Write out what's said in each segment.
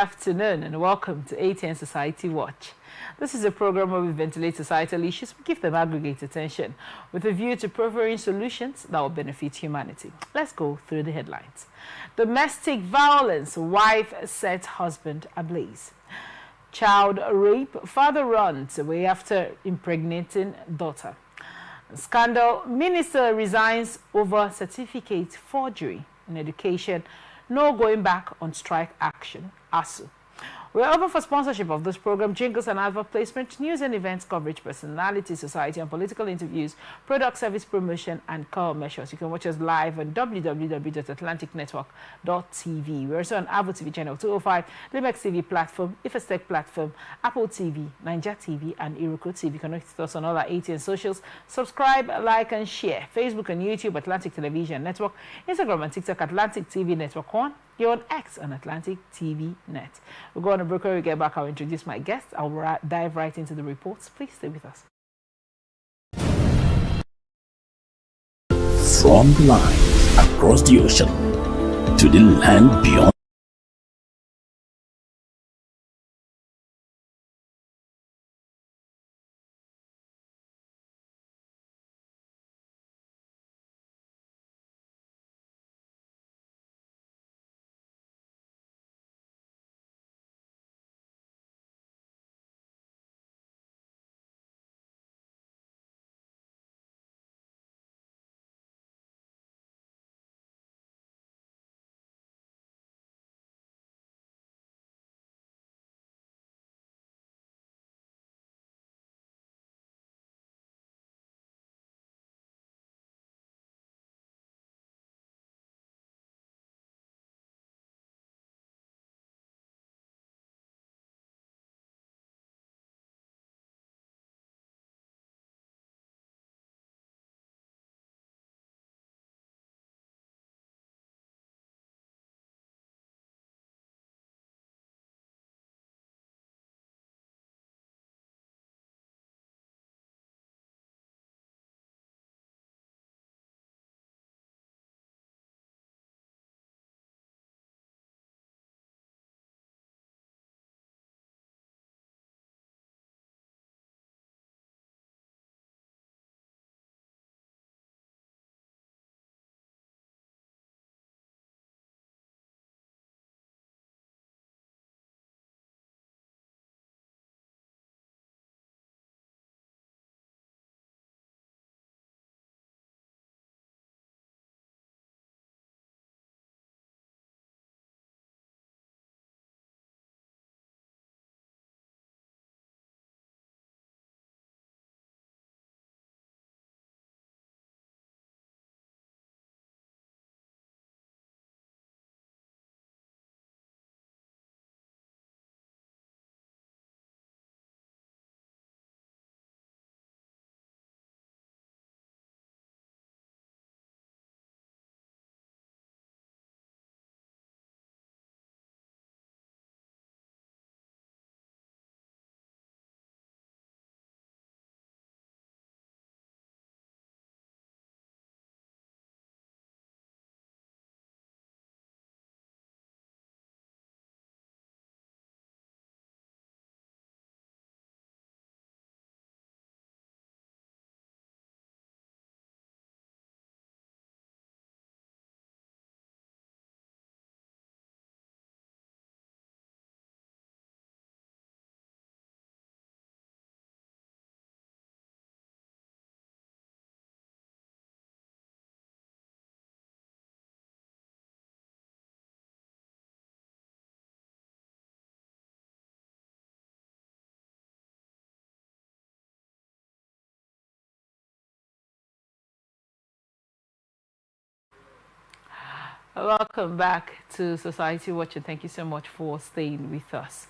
afternoon and welcome to ATN Society Watch. This is a program where we ventilate societal issues, we give them aggregate attention with a view to providing solutions that will benefit humanity. Let's go through the headlines. Domestic violence, wife sets husband ablaze. Child rape, father runs away after impregnating daughter. Scandal, minister resigns over certificate forgery. In education, no going back on strike action. ASU. We're open for sponsorship of this program, jingles and advert placement, news and events coverage, personality, society and political interviews, product service promotion, and commercials. You can watch us live on www.atlanticnetwork.tv. We're also on Avo TV channel 205, Limex TV platform, Ifestec platform, Apple TV, Ninja TV, and Iroko TV. Connect with us on all our ATN socials. Subscribe, like, and share. Facebook and YouTube, Atlantic Television Network. Instagram and TikTok, Atlantic TV Network 1. You're on X on Atlantic TV Net. We'll go on a break. When we get back, I'll introduce my guests. I'll dive right into the reports. Please stay with us. From the lines across the ocean to the land beyond. Welcome back to Society Watch, and thank you so much for staying with us.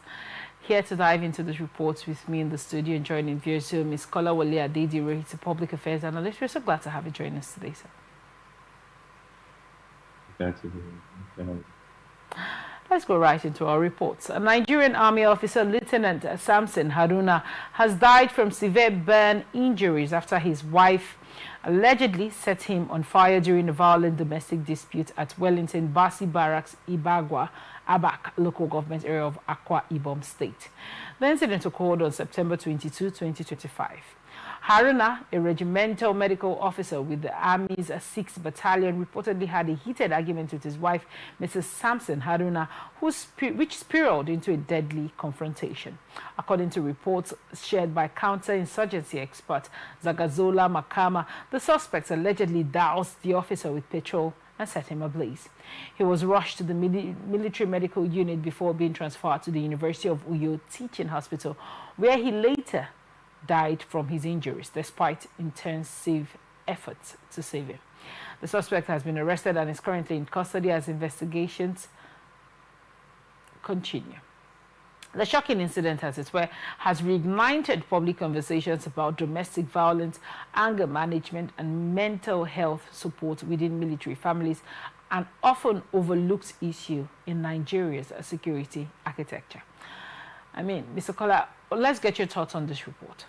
Here to dive into this report with me in the studio and joining via Zoom is Kolawole Adedire, he's a public affairs analyst. We're so glad to have you join us today, sir. Glad to be here. Let's go right into our reports. A Nigerian Army officer, Lieutenant Samson Haruna, has died from severe burn injuries after his wife allegedly set him on fire during a violent domestic dispute at Wellington Basi Barracks, Ibagwa, Abak local government area of Akwa Ibom State. The incident occurred on September 22, 2025. Haruna, a regimental medical officer with the Army's 6th Battalion, reportedly had a heated argument with his wife, Mrs. Samson Haruna, which spiraled into a deadly confrontation. According to reports shared by counter-insurgency expert Zagazola Makama, the suspects allegedly doused the officer with petrol and set him ablaze. He was rushed to the military medical unit before being transferred to the University of Uyo Teaching Hospital, where he later died from his injuries despite intensive efforts to save him. The suspect has been arrested and is currently in custody as investigations continue. The shocking incident, as it were, has reignited public conversations about domestic violence, anger management, and mental health support within military families, an often overlooked issue in Nigeria's security architecture. I mean, Mr. Kola, let's get your thoughts on this report.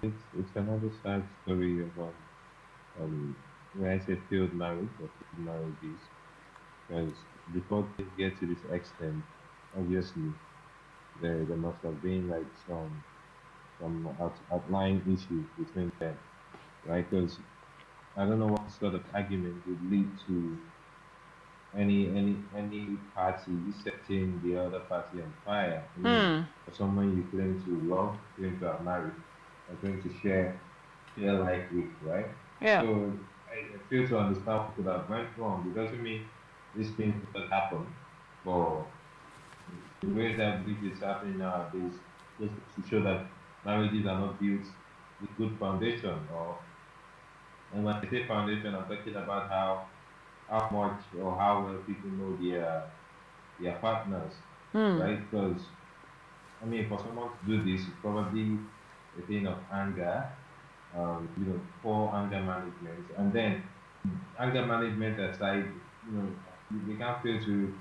It's another sad story about when I say failed marriage or failed marriages, because before they get to this extent, obviously there must have been like some outlying issues between them, right? Because I don't know what sort of argument would lead to any party setting the other party on fire. I mean, for someone you claim to love, claim to have married, are going to share life with, right? Yeah. So I feel to understand what could have went wrong. It doesn't mean these things could happen, but the way that this is happening nowadays, just to show that marriages are not built with good foundation. And when I say foundation, I'm talking about how much or how well people know their partners, right? Because I mean, for someone to do this, it's probably a thing of anger, poor anger management, and then anger management aside, we can't fail to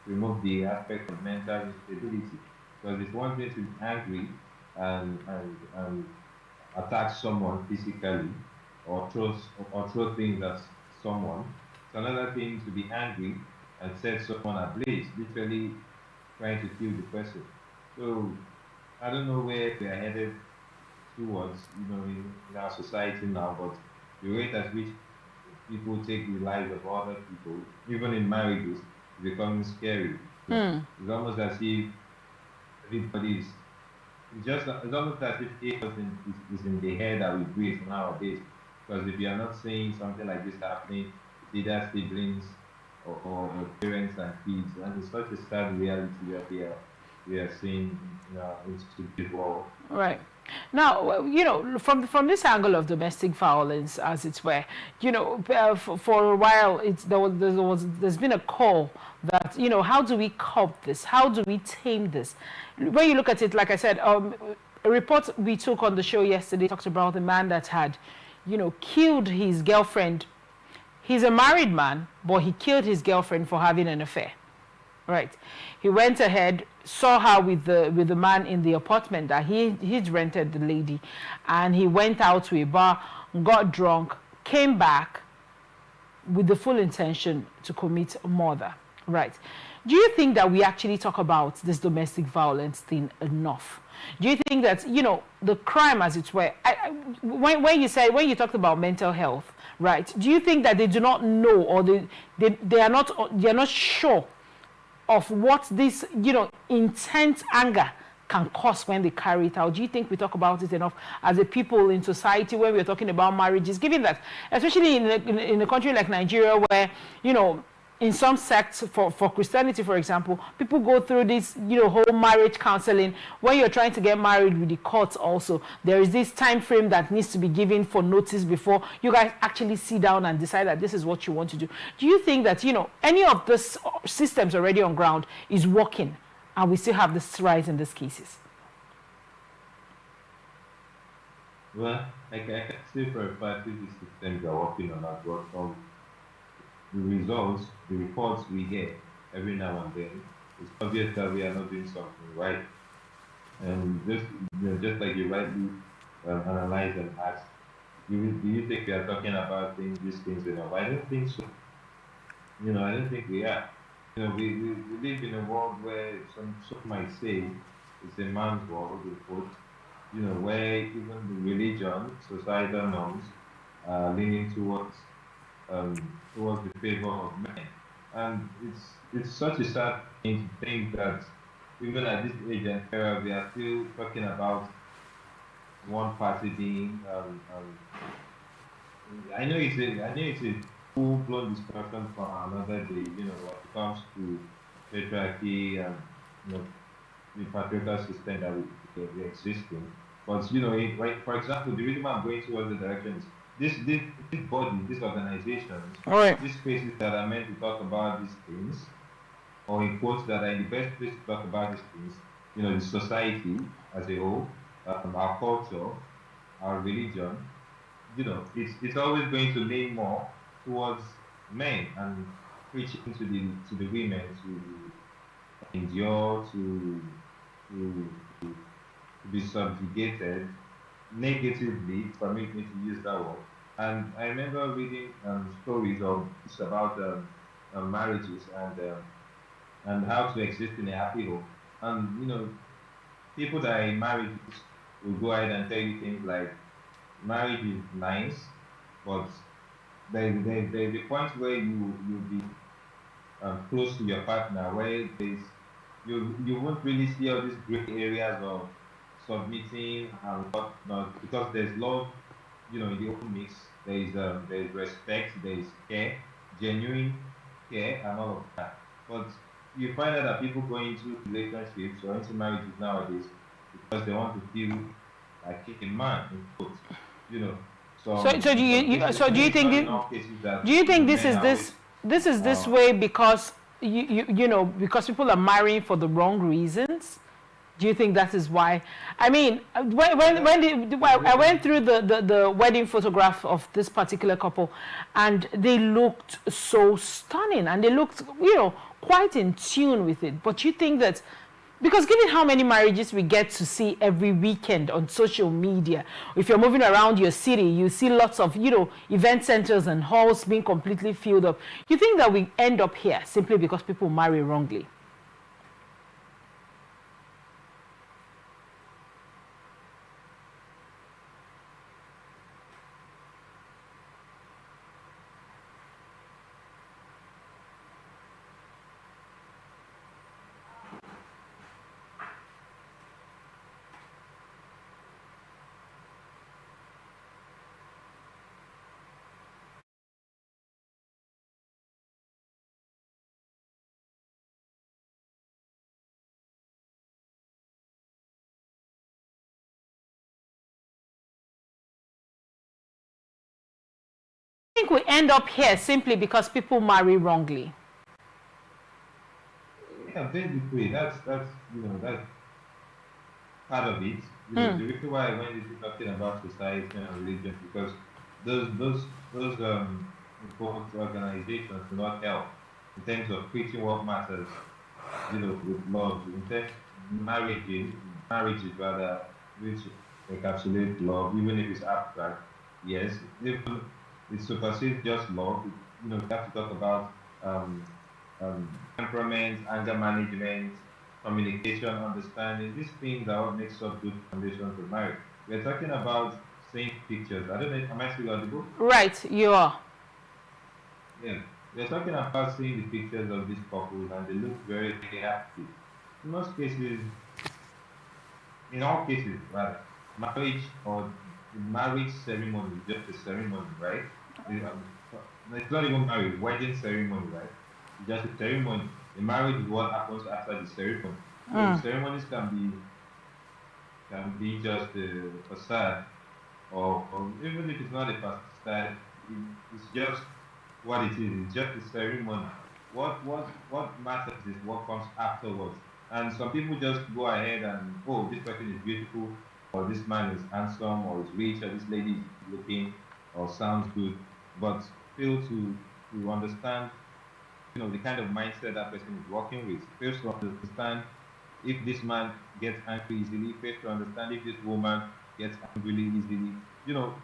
remove the aspect of mental instability, because it's one thing to be angry and attack someone physically or throw things at someone. It's another thing to be angry and set someone ablaze, literally trying to kill the person. So I don't know where we are headed towards, in our society now, but the rate at which people take the lives of other people, even in marriages, is becoming scary. It's almost as if everybody is. It's almost as if chaos is in the air that we breathe nowadays. Because if you are not seeing something like this happening, it's either siblings or parents and kids, and it's such a sad reality that we are seeing in this world. Right. Now, from this angle of domestic violence, as it were, for a while, there's been a call that, how do we curb this? How do we tame this? When you look at it, like I said, a report we took on the show yesterday talked about the man that had, killed his girlfriend. He's a married man, but he killed his girlfriend for having an affair. Right. He went ahead, saw her with the man in the apartment that he'd rented the lady, and he went out to a bar, got drunk, came back with the full intention to commit murder. Right. Do you think that we actually talk about this domestic violence thing enough? Do you think that, the crime, as it were, when you talked about mental health, right, do you think that they do not know, or they are not sure of what this, intense anger can cause when they carry it out? Do you think we talk about it enough as a people in society when we're talking about marriages, given that, especially in a country like Nigeria, where, in some sects, for Christianity, for example, people go through this, whole marriage counseling. When you're trying to get married with the courts also, there is this time frame that needs to be given for notice before you guys actually sit down and decide that this is what you want to do. Do you think that, any of these systems already on ground is working, and we still have this rise in these cases? Well, I can say for a fact that these systems are working on that, but from the results, the reports we get every now and then, it's obvious that we are not doing something right. And just like you rightly analyze and ask, do you think we are talking about these things enough? I don't think so. I don't think we are. We live in a world where some might say it's a man's world, in quotes, where even the religion, societal norms are leaning towards the favor of men. And it's such a sad thing to think that even at this age and era, we are still talking about one party being I know it's a full blown discussion for another day, when it comes to patriarchy and the patriarchal system that we exist in. But right, for example, the reason why I'm going towards the direction is this body, these organizations, All right. these spaces that are meant to talk about these things, or in quotes that are in the best place to talk about these things, the society as a whole, our culture, our religion, it's always going to lean more towards men and preaching to the women to endure, to be subjugated negatively, permit me to use that word. And I remember reading stories of books about marriages and how to exist in a happy home. And people that are in marriages will go ahead and tell you things like marriage is nice, but there's a point where you'll be close to your partner where you won't really see all these gray areas of submitting and whatnot because there's love, in the whole mix. There's respect, there's care, genuine care, and all of that. But you find out that people go into relationships or into marriages nowadays because they want to feel like a man, in quotes. You know, So in some cases, do you it's not think in all cases do that you think men are always this is this uh, way because because people are marrying for the wrong reasons? Do you think that is why? I mean, when I went through the wedding photograph of this particular couple, and they looked so stunning, and they looked, quite in tune with it. But you think that, because given how many marriages we get to see every weekend on social media, if you're moving around your city, you see lots of, event centers and halls being completely filled up. You think that we end up here simply because people marry wrongly? I think we end up here simply because people marry wrongly. yeah, basically that's part of it. The reason why I went into talking about society and religion because those important organizations do not help in terms of preaching what matters, with love, in terms marriages rather, which encapsulate love, even if it's abstract. Yes, even it supersedes just love. We have to talk about temperament, anger management, communication, understanding. These things are what makes up good foundations of marriage. We're talking about seeing pictures. I don't know, am I still audible? Right, you are. Yeah. We're talking about seeing the pictures of these couples and they look very, very happy. In most cases, in all cases, rather, marriage or the marriage ceremony is just a ceremony, right? It's not even marriage, wedding ceremony, right? It's just a ceremony. The marriage is what happens after the ceremony. So the ceremonies can be just a facade, or even if it's not a facade, it's just what it is. It's just a ceremony. What matters is what comes afterwards. And some people just go ahead and this person is beautiful, or this man is handsome, or is rich, or this lady is looking, or sounds good, but fail to understand, the kind of mindset that person is working with. Fails to understand if this man gets angry easily. Fails to understand if this woman gets angry easily.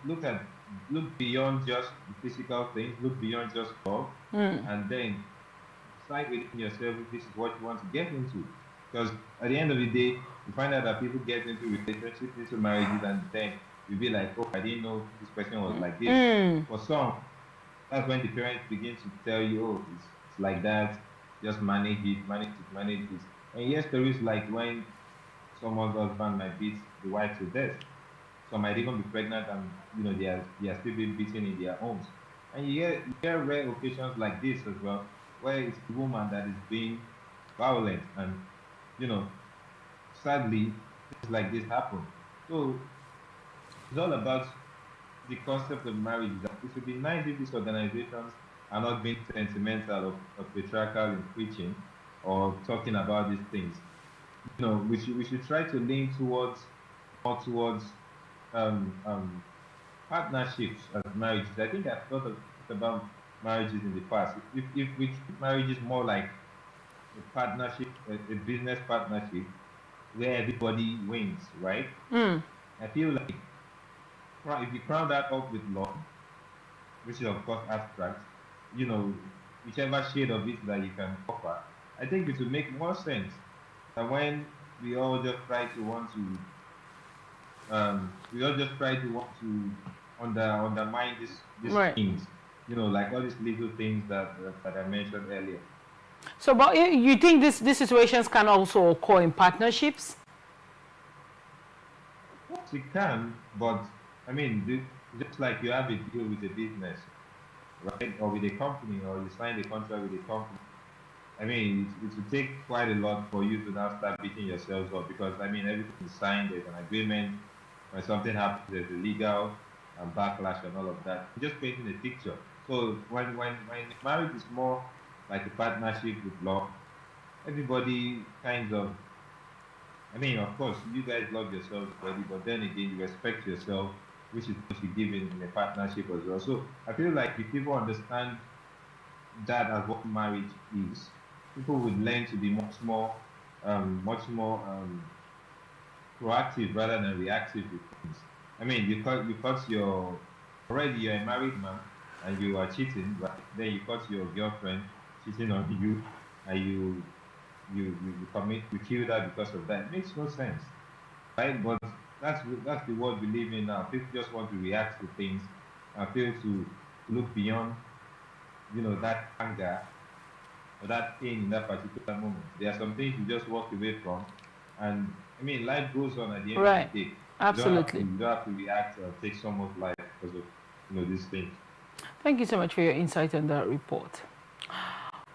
Look at look beyond just the physical things, look beyond just love, and then decide within yourself if this is what you want to get into. Because at the end of the day, you find out that people get into relationships, into marriages, and then you'll be like, oh, I didn't know this person was like this. For some, that's when the parents begin to tell you, oh, it's like that, just manage it, manage it, manage it. And yes, there is like when someone's husband might beat the wife to death. Some might even be pregnant and they are still being beaten in their homes. And you hear rare occasions like this as well, where it's the woman that is being violent and you know, sadly things like this happen. So it's all about the concept of marriage. Is that it would be nice if these organizations are not being sentimental or patriarchal in preaching or talking about these things. We should try to lean towards more towards partnerships as marriages. I think I've thought about marriages in the past. If we treat marriages more like a partnership, a business partnership where everybody wins, right? I feel like if you crown that up with love, which is of course abstract, you know, whichever shade of it that you can offer, I think it will make more sense than when we all just try to want to undermine these Right. things, like all these little things that I mentioned earlier. So, but you think these situations can also occur in partnerships? Yes, it can, but I mean, just like you have a deal with a business, right, or with a company, or you sign a contract with a company. I mean, it will take quite a lot for you to now start beating yourselves up because I mean, everything is signed. There's an agreement. When something happens, there's a legal and backlash and all of that. Just painting a picture. So when marriage is more like a partnership with love, everybody kind of. I mean, of course, you guys love yourselves already, but then again, you respect yourself, which is what you give in a partnership as well. So I feel like if people understand that as what marriage is, people would learn to be much more proactive rather than reactive with things. I mean, because you're a married man and you are cheating, right? Then you caught your girlfriend cheating on you, and you kill that because of that. It makes no sense, right? But that's the world we live in now. People just want to react to things and fail to look beyond, that anger or that pain in that particular moment. There are some things you just walk away from, and I mean, life goes on at the end of the Right. day. Absolutely. You don't have to react or take someone's life because of these things. Thank you so much for your insight on that report.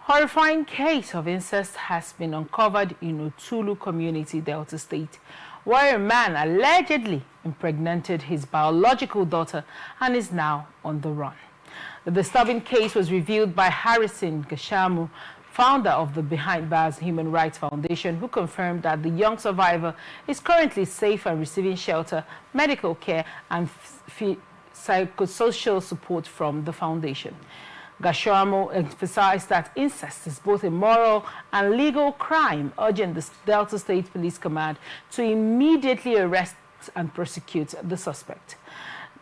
Horrifying case of incest has been uncovered in Utulu community, Delta State, where a man allegedly impregnated his biological daughter and is now on the run. The disturbing case was revealed by Harrison Gashamu, founder of the Behind Bars Human Rights Foundation, who confirmed that the young survivor is currently safe and receiving shelter, medical care, and psychosocial support from the foundation. Gasharmo emphasized that incest is both a moral and legal crime, urging the Delta State Police Command to immediately arrest and prosecute the suspect.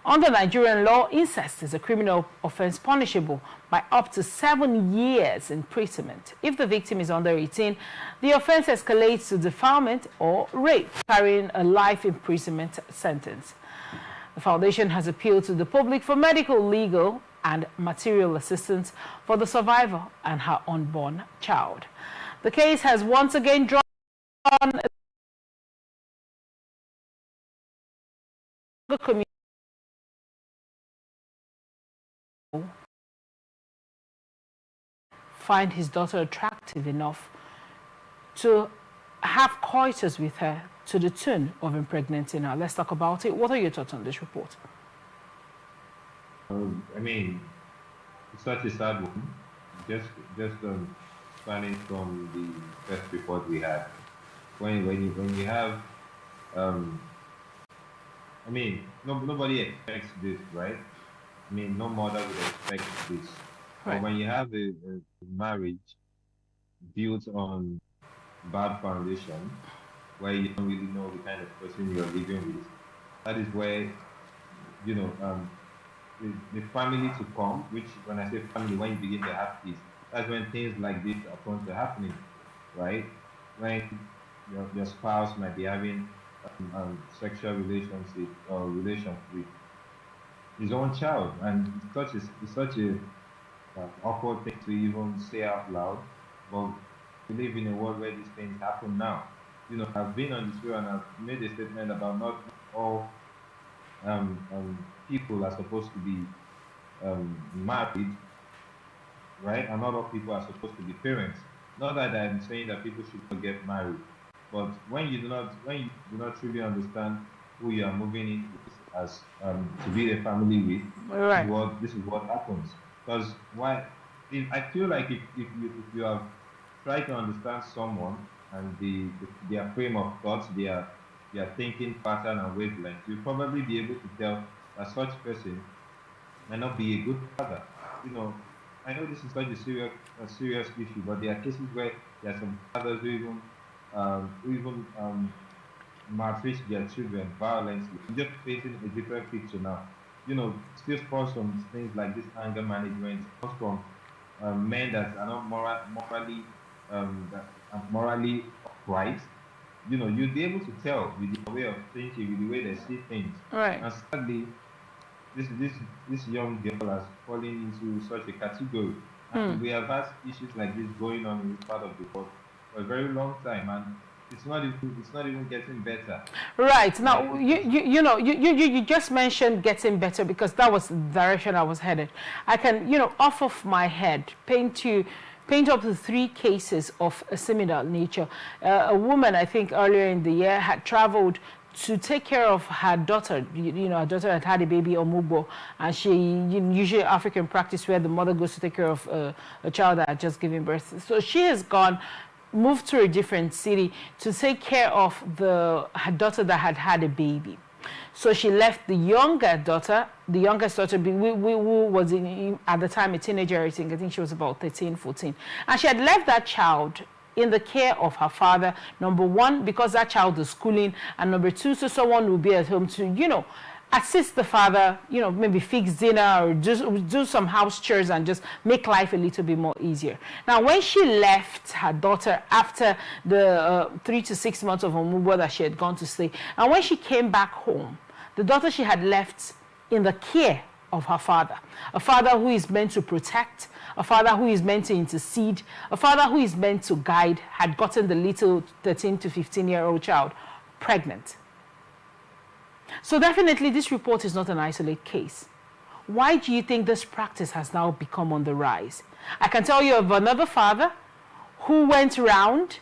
Under Nigerian law, incest is a criminal offense punishable by up to 7 years imprisonment. If the victim is under 18, the offense escalates to defilement or rape, carrying a life imprisonment sentence. The foundation has appealed to the public for medical, legal, and material assistance for the survivor and her unborn child. The case has once again drawn the community find his daughter attractive enough to have coitus with her to the tune of impregnating her. Let's talk about it. What are your thoughts on this report? I mean, it's such a sad one. Just starting from the first report we had, when you have, um, I mean, nobody expects this, right? I mean, no mother would expect this. But Right. when you have a marriage built on bad foundation, where you don't really know the kind of person you're living with, that is where, you know, um, the family to come, which when I say family, when you begin to have kids, that's when things like this are prone to happening, right? When your spouse might be having sexual relationship or relations with his own child, and it's such a awkward thing to even say out loud. But we live in a world where these things happen now. I've been on this show and I've made a statement about not all people are supposed to be married, right? And not all people are supposed to be parents. Not that I'm saying that people should not get married, but when you do not truly understand who you are moving in with as to be a family with, Right. this is what happens. Because why? I feel like if you have tried to understand someone and their frame of thoughts, their thinking pattern and wavelength, you'll probably be able to tell that such person might not be a good father. You know, I know this is such a serious issue, but there are cases where there are some fathers who even maltreat their children violently. I'm just painting a different picture now. Still comes from things like this anger management, comes from men that are not morally upright. You'll be able to tell with their way of thinking, with the way they see things. Right. And sadly, this young girl has fallen into such a category. And we have had issues like this going on in this part of the world for a very long time, and it's not even getting better, Right. Now, right? you just mentioned getting better because that was the direction I was headed. I can, off of my head, paint up to 3 cases of a similar nature. A woman, I think earlier in the year, had traveled to take care of her daughter. Her daughter had a baby on Mugbo, and she usually African practice where the mother goes to take care of a child that had just given birth. So she has moved to a different city to take care of her daughter that had a baby. So she left the youngest daughter, who was at the time a teenager. I think she was about 13, 14. And she had left that child in the care of her father, number one, because that child is schooling, and number two, so someone will be at home to, assist the father, maybe fix dinner or just do some house chores and just make life a little bit more easier. Now, when she left her daughter after the 3 to 6 months of Omubo that she had gone to stay, and when she came back home, the daughter she had left in the care of her father, a father who is meant to protect, a father who is meant to intercede, a father who is meant to guide, had gotten the little 13 to 15-year-old child pregnant. So definitely this report is not an isolated case. Why do you think this practice has now become on the rise? I can tell you of another father who went around,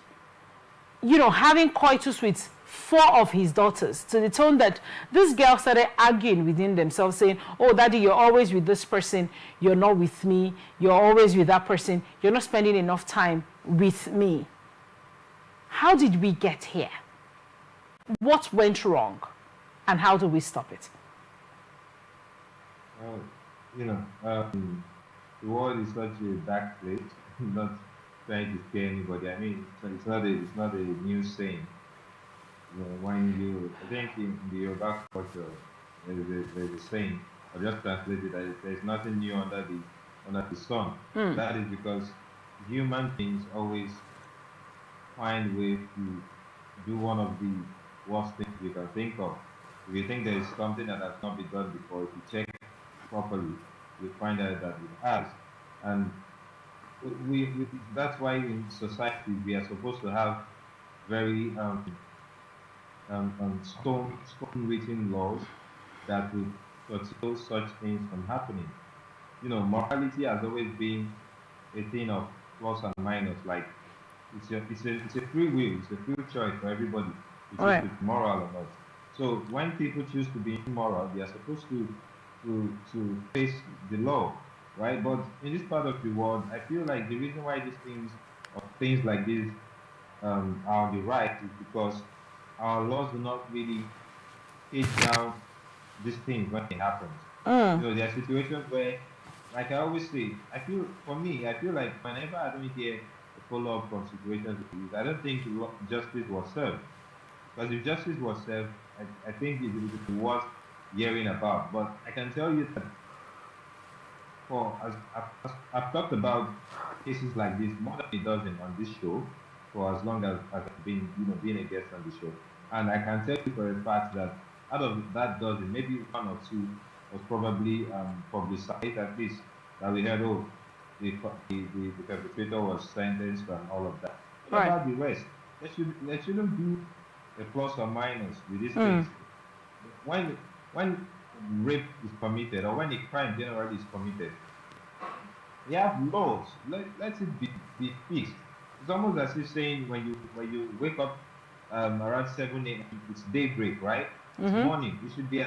having coitus with 4 of his daughters, to the tone that this girl started arguing within themselves, saying, "Oh, daddy, you're always with this person, you're not with me. You're always with that person, you're not spending enough time with me." How did we get here? What went wrong? And how do we stop it? Well, the world is such a dark place. Not trying to scare anybody. I mean, it's not a new saying. I think in the Yoruba culture, there's a saying. I just translated that there's nothing new under the sun. That is because human beings always find ways to do one of the worst things we can think of. If you think there is something that has not been done before, if you check properly, you find out that it has. And that's why in society we are supposed to have very stone-written laws that will curtail such things from happening. Morality has always been a thing of plus and minus. Like it's a free will, it's a free choice for everybody to choose to be moral or not. So when people choose to be immoral, they are supposed to face the law, right? But in this part of the world, I feel like the reason why things like this are on the rise is because our laws do not really take down these things when it happens. There are situations where, like I always say, I feel like whenever I don't hear a follow-up from situations like this, I don't think justice was served. Because if justice was served, I think it would be worth hearing about. But I can tell you that I've talked about cases like this more than a dozen on this show for as long as I've been, being a guest on the show. And I can tell you for a fact that out of that dozen, maybe one or two was probably publicized at least, that we heard, oh, the perpetrator was sentenced and all of that. What Right. about the rest? There shouldn't be a plus or minus with these things. When rape is committed, or when a crime generally is committed, we have laws. Let it be fixed. It's almost as if saying when you wake up around 7 a.m. it's daybreak, right? It's morning. It should be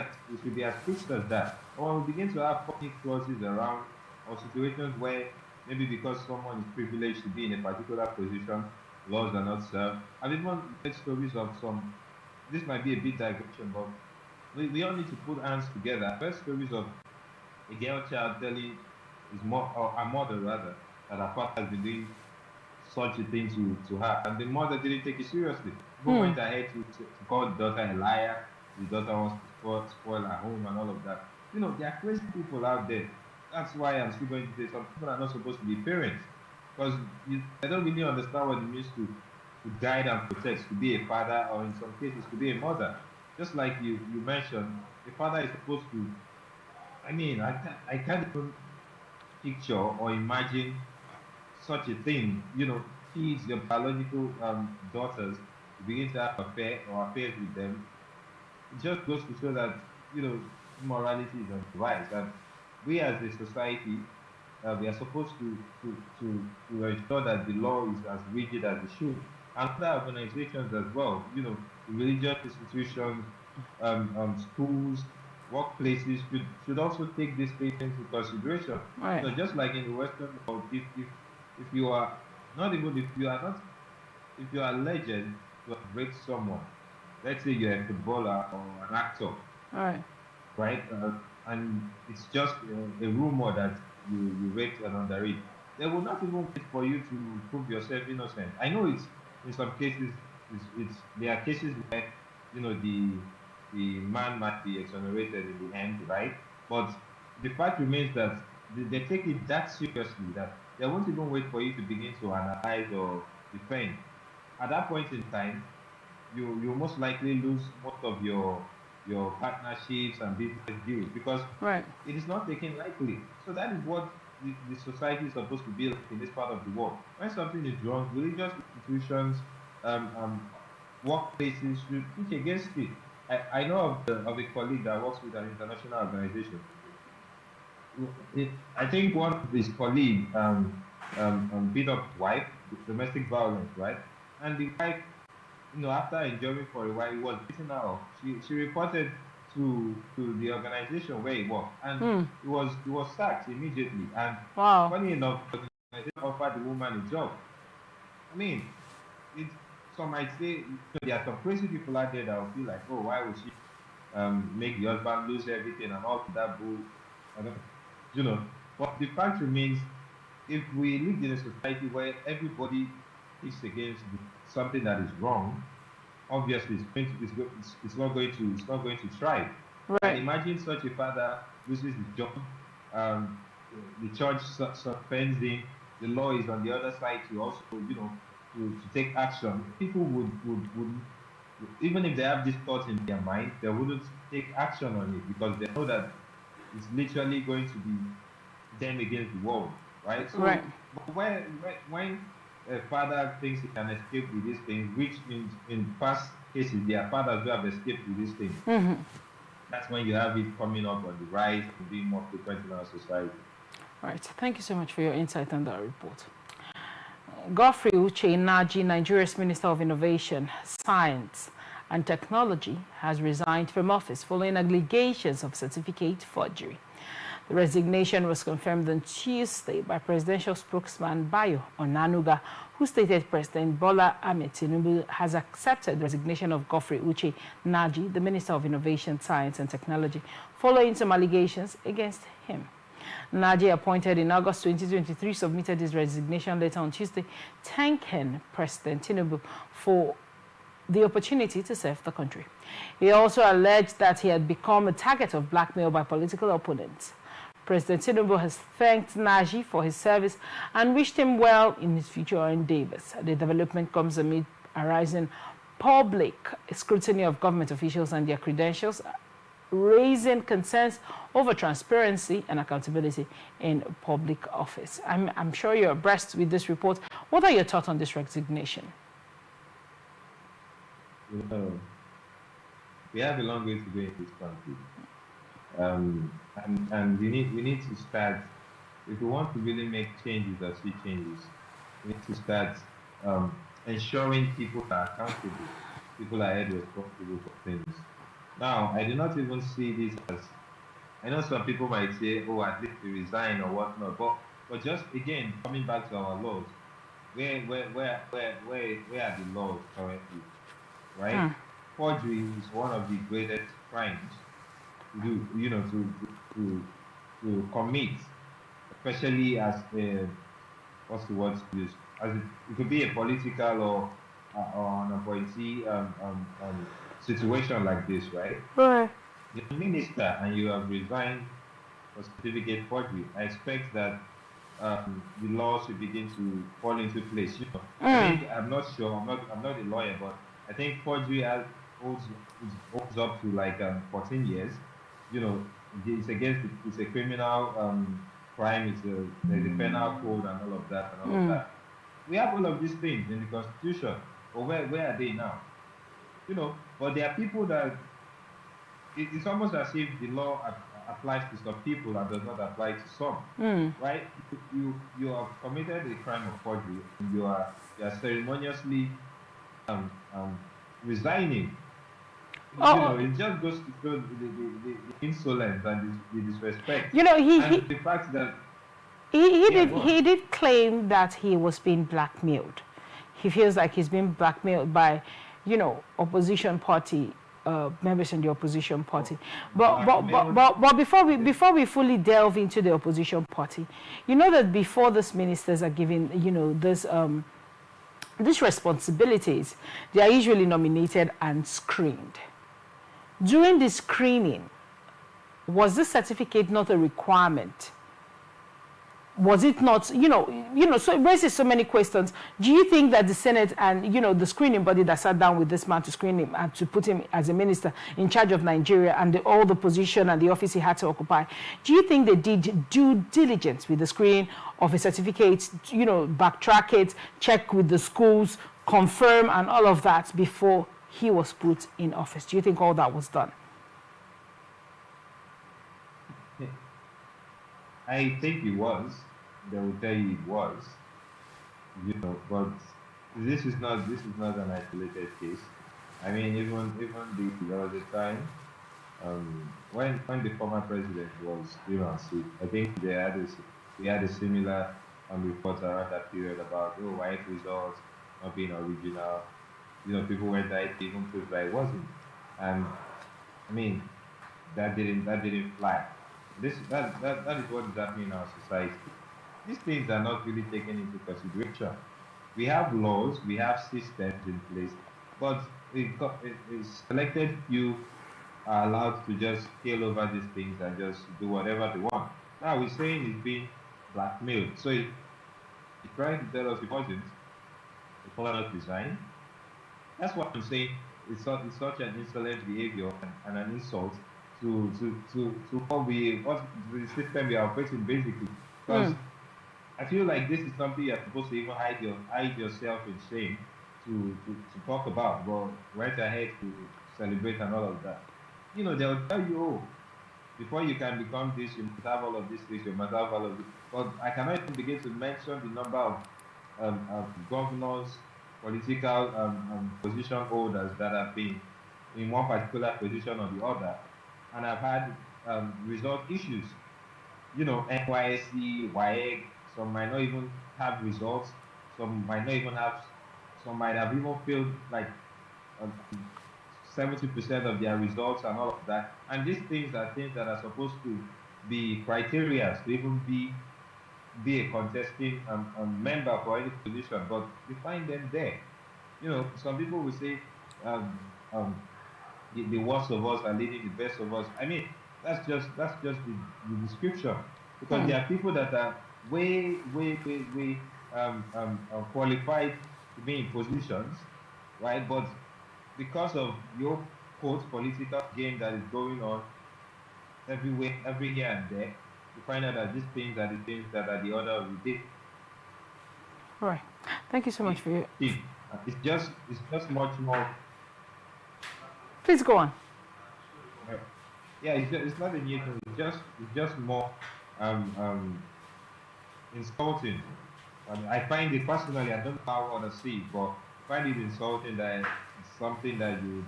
as fixed as that. Or when we begin to have funny clauses around, or situations where maybe because someone is privileged to be in a particular position, laws are not served. I've even read stories of some. This might be a bit digression, but we all need to put hands together. I've heard stories of a girl child telling or a mother rather, that her father has been doing such a thing to her, and the mother didn't take it seriously. People went ahead to call the daughter a liar. The daughter wants to spoil her home and all of that. There are crazy people out there. That's why I'm still going to say some people are not supposed to be parents, because they don't really understand what it means to guide and protect, to be a father, or in some cases to be a mother. Just like you mentioned, a father is supposed to. I mean, I can't even picture or imagine such a thing. Kids, your biological daughters, you begin to have affairs with them. It just goes to show that immorality is on the rise, and we as a society, we are supposed to ensure that the law is as rigid as it should, and other organizations as well. Religious institutions, schools, workplaces should also take these things into consideration. Right. Just like in the Western world, if you are not even if you are not if you are alleged to have raped someone, let's say you're a footballer or an actor, Right. right? And it's just a rumor that you raped an underage. They will not even wait for you to prove yourself innocent. I know it's in some cases, there are cases where the man might be exonerated in the end, right? But the fact remains that they take it that seriously that they won't even wait for you to begin to analyze or defend. At that point in time, you most likely lose most of your partnerships and business deals, because Right. it is not taken lightly. So that is what the society is supposed to be like in this part of the world. When something is wrong, religious institutions, um, um, workplaces should push against it. I know of a colleague that works with an international organization. I think one of his colleague beat up his wife, domestic violence, right? And the wife, after enduring for a while, he was beaten her up. She reported to the organization where he worked, and he was sacked immediately. And Wow. funny enough, the organization offered the woman a job. I mean, it's some might say there are some crazy people out there that will feel like, oh, why would she make the husband lose everything and all that bull? I don't, you know. But the fact remains, if we live in a society where everybody is against something that is wrong, obviously it's not going to thrive. And Right. imagine such a father loses his job, um, the church suspends him, the law is on the other side to also, to take action. People would, even if they have these thoughts in their mind, they wouldn't take action on it because they know that it's literally going to be them against the world, right? Right. So, but when a father thinks he can escape with these things, which in past cases there are fathers who have escaped with these things, that's when you have it coming up on the rise and being more frequent in our society. Right. Thank you so much for your insight on that report. Godfrey Uche Naji, Nigeria's Minister of Innovation, Science and Technology, has resigned from office following allegations of certificate forgery. The resignation was confirmed on Tuesday by presidential spokesman Bayo Onanuga, who stated President Bola Ahmed Tinubu has accepted the resignation of Godfrey Uche Naji, the Minister of Innovation, Science and Technology, following some allegations against him. Naji, appointed in August 2023, submitted his resignation letter on Tuesday, thanking President Tinubu for the opportunity to serve the country. He also alleged that he had become a target of blackmail by political opponents. President Tinubu has thanked Naji for his service and wished him well in his future endeavors. The development comes amid a rising public scrutiny of government officials and their credentials, raising concerns over transparency and accountability in public office. I'm sure you're abreast with this report. What are your thoughts on this resignation? We have a long way to go in this country. And we need to start, if we want to really make changes or see changes, we need to start ensuring people are accountable, people are held responsible for things. Now, I do not even see this as, I know some people might say, oh, at least they resign or whatnot, but just again, coming back to our laws, where are the laws currently, right? Forgery is one of the greatest crimes to do, to commit, especially as what's the word to use? As it could be a political or an appointee situation like this, right? Right. You're a minister and you have resigned for certificate forgery. I expect that the law should begin to fall into place. I think, I'm not sure. I'm not a lawyer, but I think forgery holds up to like 14 years. It's a criminal crime. There's a penal code and all of that. We have all of these things in the Constitution, but where are they now? But there are people that it's almost as if the law applies to some people and does not apply to some. Right? You have committed a crime of forgery, and you are ceremoniously resigning. It just goes to show the insolence and the disrespect. And the fact that he did claim that he was being blackmailed. He feels like he's being blackmailed by, opposition party members in the opposition party. But before we fully delve into the opposition party, that before these ministers are given, these responsibilities, they are usually nominated and screened. During the screening, was this certificate not a requirement? Was it not, so it raises so many questions. Do you think that the Senate and, the screening body that sat down with this man to screen him and to put him as a minister in charge of Nigeria and all the position and the office he had to occupy, do you think they did due diligence with the screening of a certificate, backtrack it, check with the schools, confirm and all of that before he was put in office? Do you think all that was done? I think it was. They will tell you it was. But this is not an isolated case. I mean, even there was a time when the former president was still on seat. I think we had a similar report around that period about white results not being original. People went that even proved that it wasn't. And I mean, that didn't fly. That is what is happening in our society. These things are not really taken into consideration. We have laws, we have systems in place, but a selected few are allowed to just scale over these things and just do whatever they want. Now we're saying it's being blackmailed. So he's trying to tell us it wasn't. The former not resign. That's what I'm saying. It's such an insolent behavior and an insult to what the system we are operating basically. Because I feel like this is something you're supposed to even hide yourself in shame to talk about, but right ahead to celebrate and all of that. They'll tell you, before you can become this, you must have all of these things, you must have all of this. But I cannot even begin to mention the number of governors, political position holders that have been in one particular position or the other, and I've had result issues. NYSC, WAEG, some might not even have results, some might have even failed like 70% of their results and all of that. And these things are things that are supposed to be criteria to even be a contesting member for any position, but you find them there. Some people will say the worst of us are leading the best of us. I mean, that's just the description, because Hmm. there are people that are way qualified to be in positions, right? But because of your quote political game that is going on everywhere, every here and there, you find out that these things are the things that are the order of the day. Right. Thank you so much for your. See, it's just much more. Please go on. Uh, yeah, it's not a new thing. It's just more um um insulting. I mean, I find it personally. I don't know how others see it, but I find it insulting that it's something that you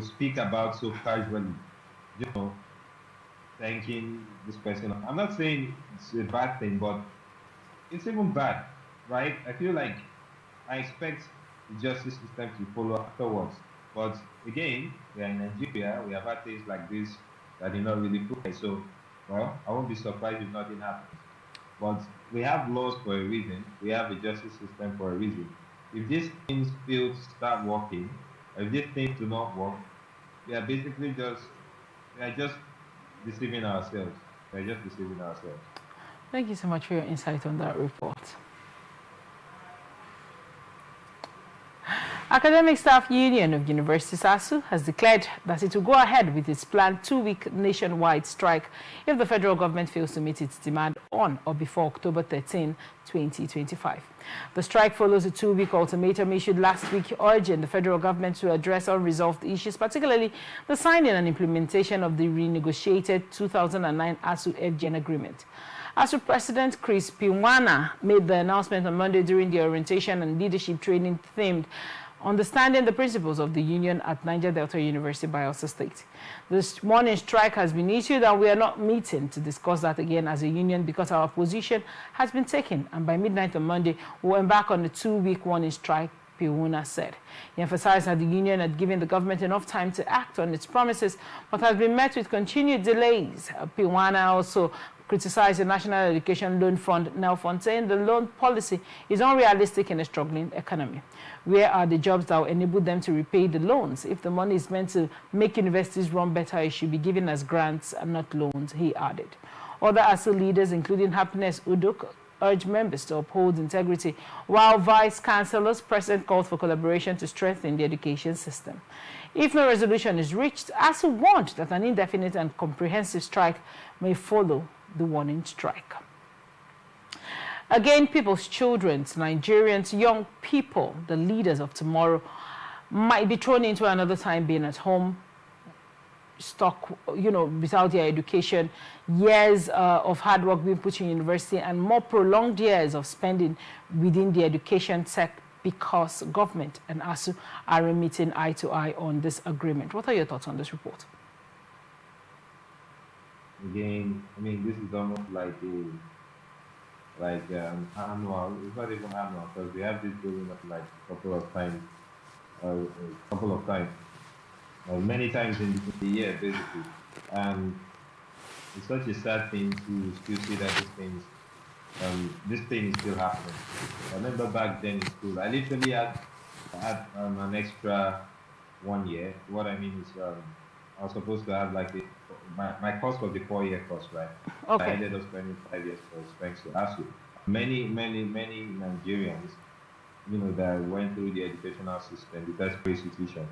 speak about so casually. You know, thanking this person. I'm not saying it's a bad thing, but it's even bad, right? I feel like I expect the justice system to follow afterwards. But again, we are in Nigeria. We have had things like this that did not really fly. So, well, I won't be surprised if nothing happens. But we have laws for a reason. We have a justice system for a reason. If these things fail to start working, or if these things do not work, we are basically just deceiving ourselves. We are just deceiving ourselves. Thank you so much for your insight on that report. Academic Staff Union of Universities ASU has declared that it will go ahead with its planned 2-week nationwide strike if the federal government fails to meet its demand on or before October 13, 2025. The strike follows a 2-week ultimatum issued last week urging the federal government to address unresolved issues, particularly the signing and implementation of the renegotiated 2009 ASU-FGN agreement. ASU President Chris Piwana made the announcement on Monday during the orientation and leadership training themed Understanding the Principles of the Union at Niger Delta University, Bayelsa State. This warning strike has been issued and we are not meeting to discuss that again as a union because our position has been taken, and by midnight on Monday we'll embark on a 2-week warning strike, Piwuna said. He emphasized that the union had given the government enough time to act on its promises but has been met with continued delays. Piwana also criticized the National Education Loan Fund, NELFund, saying the loan policy is unrealistic in a struggling economy. Where are the jobs that will enable them to repay the loans? If the money is meant to make universities run better, it should be given as grants and not loans, he added. Other ASU leaders, including Happiness Uduk, urged members to uphold integrity, while Vice Chancellor's President called for collaboration to strengthen the education system. If no resolution is reached, ASU warned that an indefinite and comprehensive strike may follow the warning strike. Again, people's children, Nigerians, young people, the leaders of tomorrow, might be thrown into another time being at home, stuck, without their education, years of hard work being put in university, and more prolonged years of spending within the education sector because government and ASU are meeting eye to eye on this agreement. What are your thoughts on this report? Again, I mean, this is almost like annual. It's not even annual because we have this going up like a couple of times, many times in the year, basically. And it's such a sad thing to still see that this thing is still happening. I remember back then in school, I literally had an extra 1 year. What I mean is, I was supposed to have like my course was the 4-year course, right? Okay. I ended up spending 5 years course thanks to ASU. Many Nigerians, that went through the educational system, the tertiary institution,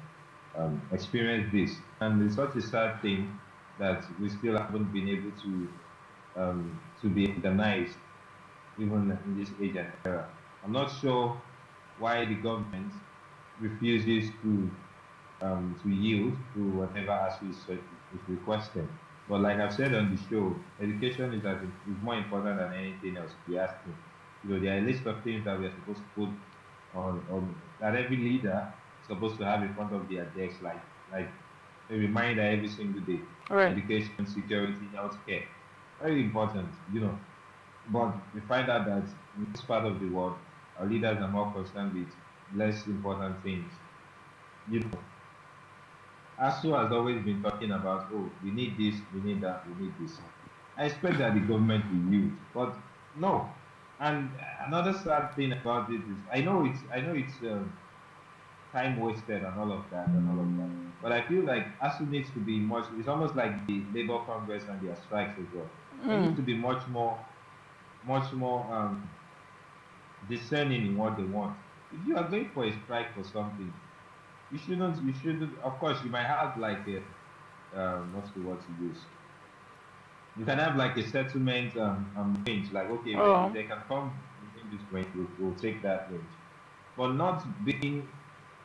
experienced this, and it's such a sad thing that we still haven't been able to be organized even in this age and era. I'm not sure why the government refuses to yield to whatever ASU is requesting. But like I've said on the show, education is more important than anything else, if you ask me. There are a list of things that we are supposed to put on that every leader is supposed to have in front of their desks, like a reminder every single day. Right. Education, security, healthcare. Very important, But we find out that in this part of the world, our leaders are more concerned with less important things. ASU has always been talking about, oh, we need this, we need that, we need this. I expect that the government will use, but no. And another sad thing about it is, I know it's time wasted and all of that, But I feel like ASU needs to be much. It's almost like the Labour Congress and their strikes as well. They need to be much more discerning in what they want. If you are going for a strike for something, you shouldn't. You shouldn't. Of course, you might have like a what's the word to use? You can have like a settlement range. Like okay, if Oh, they can come within this range, we'll take that range. But not being,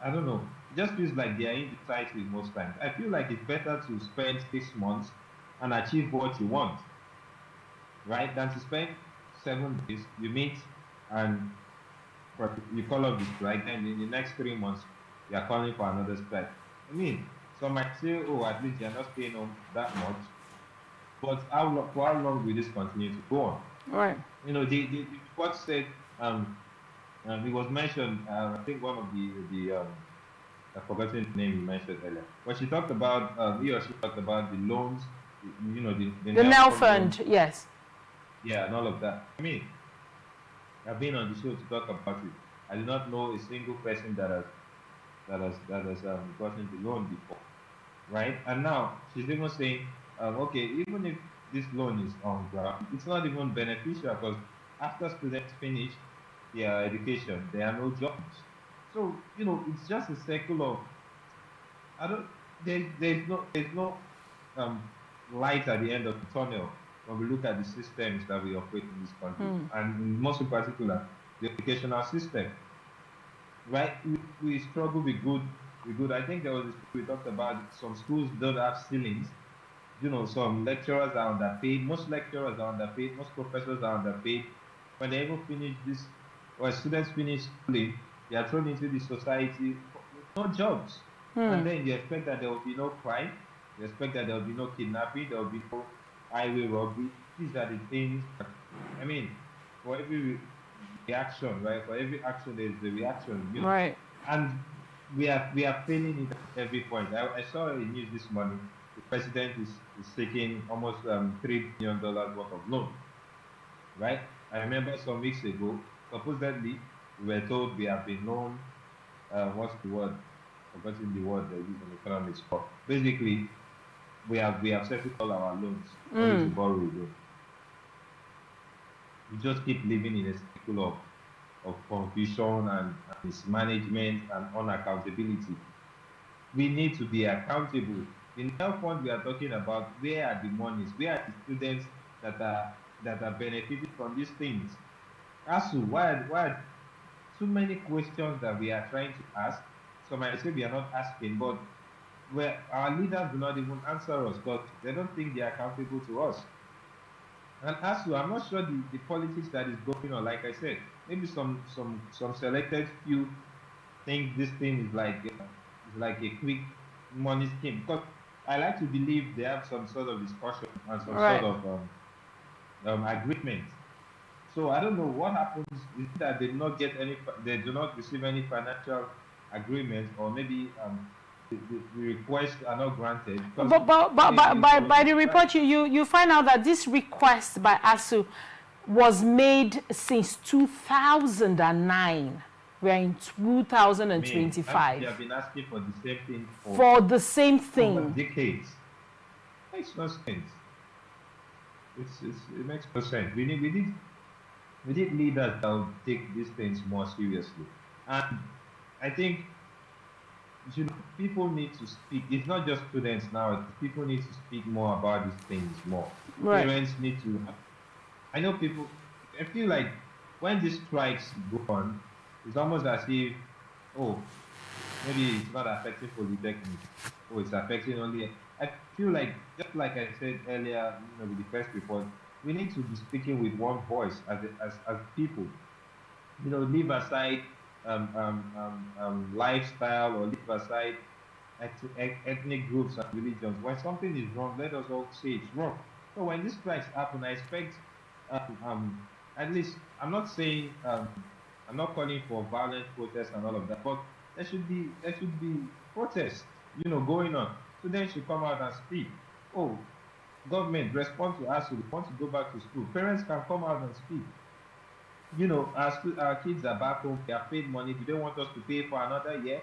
I don't know. It just feels like they are indecisive most times. I feel like it's better to spend 6 months and achieve what you want, right? Than to spend 7 days, you meet and you call off the strike, and in the next 3 months, you are calling for another strike. I mean, some might say, oh, at least you're not staying home that much. But for how long will this continue to go on? right. The report said it was mentioned. I think one of the I've forgotten the name you mentioned earlier, but she talked about he or she talked about the loans, the The Nell Nelfund loans, Fund, yes. yeah, and all of that. I mean, I've been on the show to talk about it. I do not know a single person that has gotten the loan before, right? And now she's even saying, okay, even if this loan is on ground, it's not even beneficial because after students finish their education, there are no jobs. So it's just a circle of I don't. There's no um light at the end of the tunnel when we look at the systems that we operate in this country, and most in particular the educational system. Right? We struggle with good. I think there was this we talked about some schools don't have ceilings. Some lecturers are underpaid. Most lecturers are underpaid. Most professors are underpaid. When they even finish this, or students finish schooling, they are thrown into the society with no jobs. And then you expect that there will be no crime. You expect that there will be no kidnapping. There will be no highway robbery. These are the things that, I mean, for every reaction, right? For every action, there's the reaction. Right. And we are failing it at every point. I saw a news this morning. The president is taking almost $3 billion worth of loan, right? I remember some weeks ago, supposedly we were told we have been loaned. What's the word? Forgotten the word they use in economics. But basically, we have settled all our loans only to borrow again. We just keep living in a cycle of confusion and mismanagement and unaccountability. We need to be accountable. The NEL fund we are talking about, where are the monies? Where are the students that are benefiting from these things? ASU, why are too many questions that we are trying to ask? Some might say we are not asking, but where our leaders do not even answer us because they don't think they are accountable to us. And ASU, I'm not sure the politics that is going on. Like I said, maybe some selected few think this thing is like a quick money scheme. Because I like to believe they have some sort of discussion and some sort Right. of agreement. So I don't know what happens. Is it that they do not receive any financial agreement, or maybe the requests are not granted because By the right. report, you find out that this request by ASU was made since 2009. We are in I mean, they 2025 have been asking for the same thing for the same over thing. decades. Makes no sense. It makes no sense. We need leaders that will take these things more seriously. And I think people need to speak. It's not just students now. People need to speak more about these things more. Right. Parents need to. I know people. I feel like when these strikes go on, it's almost as if, oh, maybe it's not affecting polytechnics. Oh, it's affecting only. I feel like, just like I said earlier, with the first report, we need to be speaking with one voice as people. Leave aside lifestyle, or leave aside ethnic groups and religions. When something is wrong, let us all say it's wrong. So when these strikes happen, I expect, at least, I'm not calling for violent protests and all of that, but there should be protests, going on. Students should come out and speak. Oh, government, respond to us. We want to go back to school. Parents can come out and speak. Our kids are back home. They have paid money. Do they want us to pay for another year?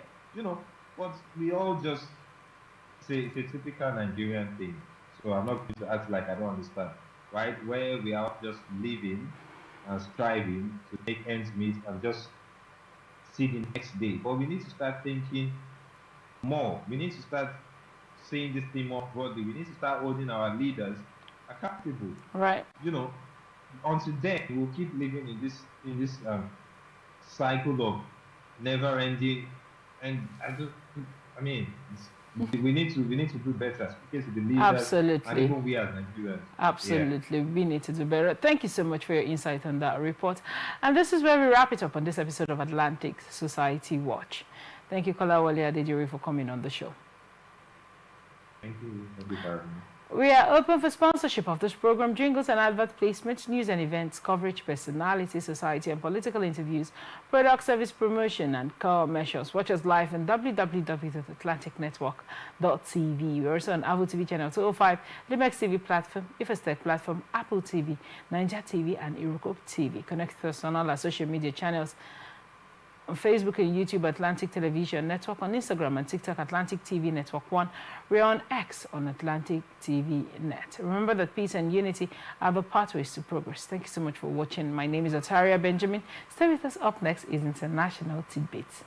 But we all just it's a typical Nigerian thing. So I'm not going to act like I don't understand, right? Where we are just living and striving to make ends meet and just see the next day. But we need to start thinking more. We need to start seeing this thing more broadly. We need to start holding our leaders accountable. Right. You know, until then, we'll keep living in this cycle of never ending. And I mean, we need to do better. Speaking to the leaders and Absolutely. even we as Nigerians. Absolutely. We need to do better. Thank you so much for your insight on that report. And this is where we wrap it up on this episode of Atlantic Society Watch. Thank you, Kolawole Adejire, for coming on the show. Thank you. Thank you for having me. We are open for sponsorship of this program, jingles and advert placements, news and events, coverage, personality, society and political interviews, product service promotion and commercials. Watch us live on www.atlanticnetwork.tv. We're also on Avo TV channel 205, Limex TV platform, Ifestech platform, Apple TV, Ninja TV and Iroko TV. Connect with us on all our social media channels. On Facebook and YouTube, Atlantic Television Network. On Instagram and TikTok, Atlantic TV Network 1. We're on X on Atlantic TV Net. Remember that peace and unity are the pathways to progress. Thank you so much for watching. My name is Ataria Benjamin. Stay with us. Up next is International Tidbits.